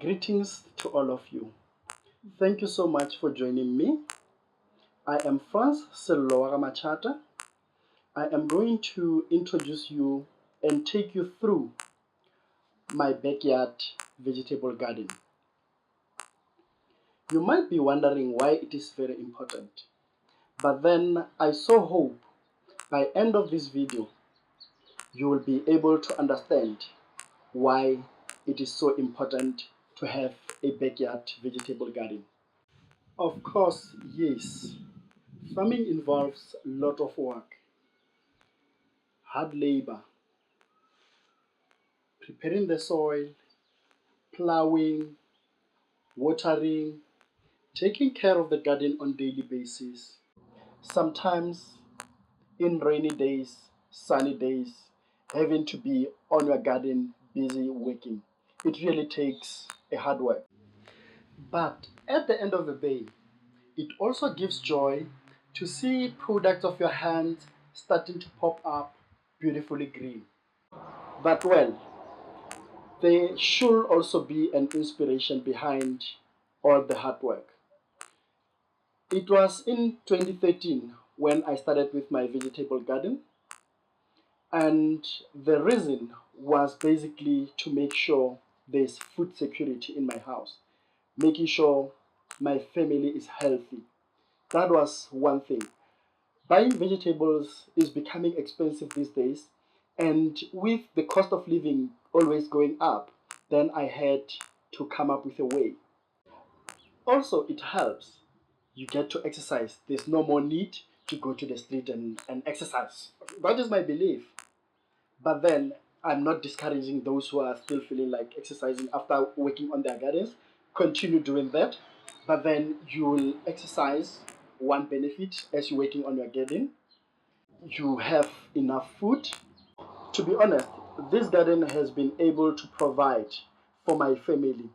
Greetings to all of you. Thank you so much for joining me. I am Franz Selloa Machata. I am going to introduce you and take you through my backyard vegetable garden. You might be wondering why it is very important, but then I so hope by end of this video you will be able to understand why it is so important to have a backyard vegetable garden. Of course, yes, farming involves a lot of work, hard labor, preparing the soil, plowing, watering, taking care of the garden on daily basis. Sometimes in rainy days, sunny days, having to be on your garden busy working. It really takes a hard work. But at the end of the day, it also gives joy to see products of your hands starting to pop up beautifully green. But well, there should also be an inspiration behind all the hard work. It was in 2013 when I started with my vegetable garden, and the reason was basically to make sure there's food security in my house, making sure my family is healthy. That was one thing. Buying vegetables is becoming expensive these days, and with the cost of living always going up, then I had to come up with a way. Also, it helps. You get to exercise. There's no more need to go to the street and exercise. That is my belief. But then I'm not discouraging those who are still feeling like exercising after working on their gardens. Continue doing that. But then you will exercise. One benefit as you're working on your garden, you have enough food. To be honest, this garden has been able to provide for my family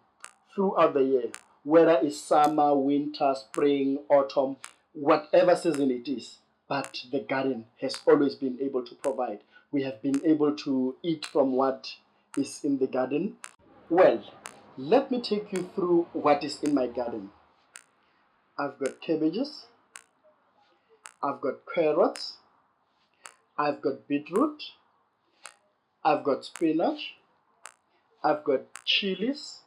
throughout the year, whether it's summer, winter, spring, autumn, whatever season it is. But the garden has always been able to provide. We have been able to eat from what is in the garden. Well, let me take you through what is in my garden. I've got cabbages, I've got carrots, I've got beetroot, I've got spinach, I've got chilies,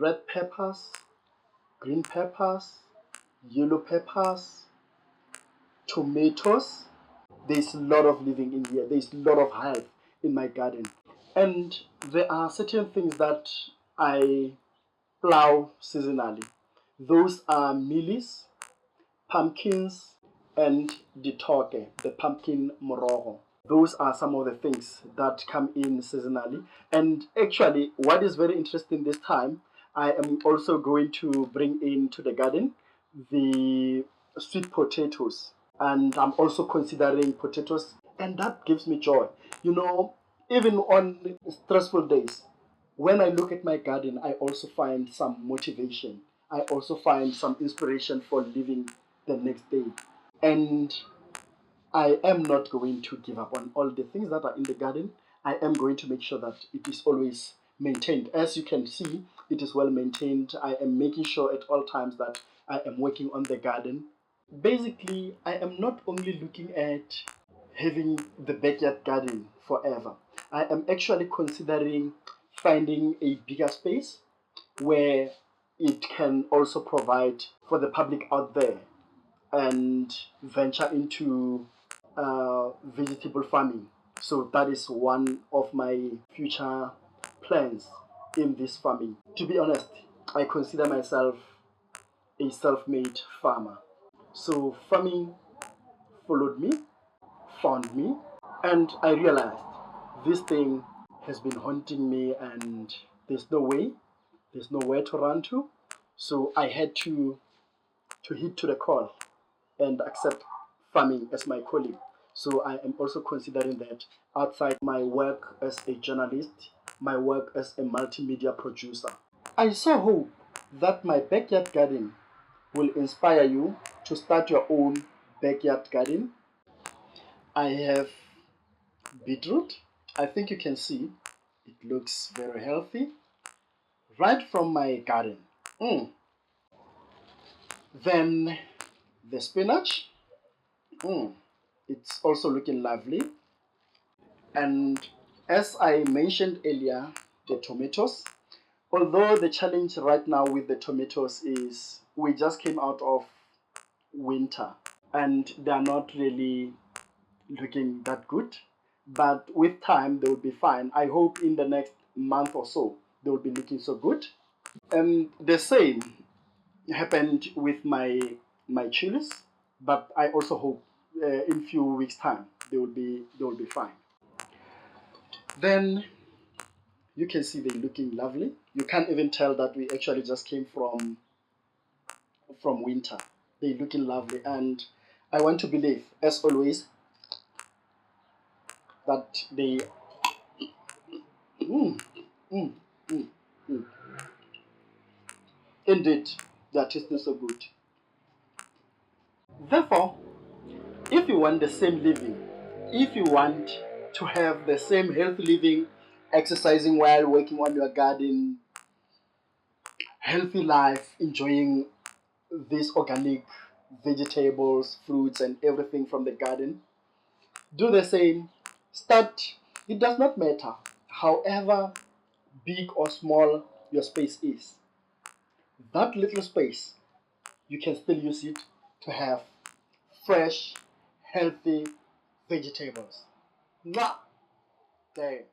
red peppers, green peppers, yellow peppers, tomatoes. There's a lot of living in here. There's a lot of health in my garden. And there are certain things that I plow seasonally. Those are mealies, pumpkins, and the toke, the pumpkin morogo. Those are some of the things that come in seasonally. And actually, what is very interesting this time, I am also going to bring into the garden the sweet potatoes. And I'm also considering potatoes, and that gives me joy. You know, even on stressful days, when I look at my garden, I also find some motivation. I also find some inspiration for living the next day. And I am not going to give up on all the things that are in the garden. I am going to make sure that it is always maintained. As you can see, it is well maintained. I am making sure at all times that I am working on the garden. Basically, I am not only looking at having the backyard garden forever. I am actually considering finding a bigger space where it can also provide for the public out there and venture into vegetable farming. So that is one of my future plans in this farming. To be honest, I consider myself a self-made farmer. So farming followed me, found me, and I realized this thing has been haunting me and there's nowhere to run to. So I had to heed to the call and accept farming as my calling. So I am also considering that outside my work as a journalist, my work as a multimedia producer. I so hope that my backyard garden will inspire you to start your own backyard garden. I have beetroot. I think you can see it looks very healthy. right from my garden. Mm. Then the spinach, mm, it's also looking lovely. And as I mentioned earlier, the tomatoes, although the challenge right now with the tomatoes is we just came out of winter and they are not really looking that good, but with time they will be fine. I hope in the next month or so they will be looking so good. And the same happened with my chilies, but I also hope in few weeks time they will be fine. Then you can see they're looking lovely. You can't even tell that we actually just came from winter. They're looking lovely, and I want to believe, as always, that they mm, mm, mm, mm. Indeed, they are tasting so good. Therefore, if you want the same living, if you want to have the same healthy living, exercising while working on your garden, healthy life, enjoying these organic vegetables, fruits, and everything from the garden, do the same. Start. It does not matter, however big or small your space is. That little space, you can still use it to have fresh, healthy vegetables. Mwah! There.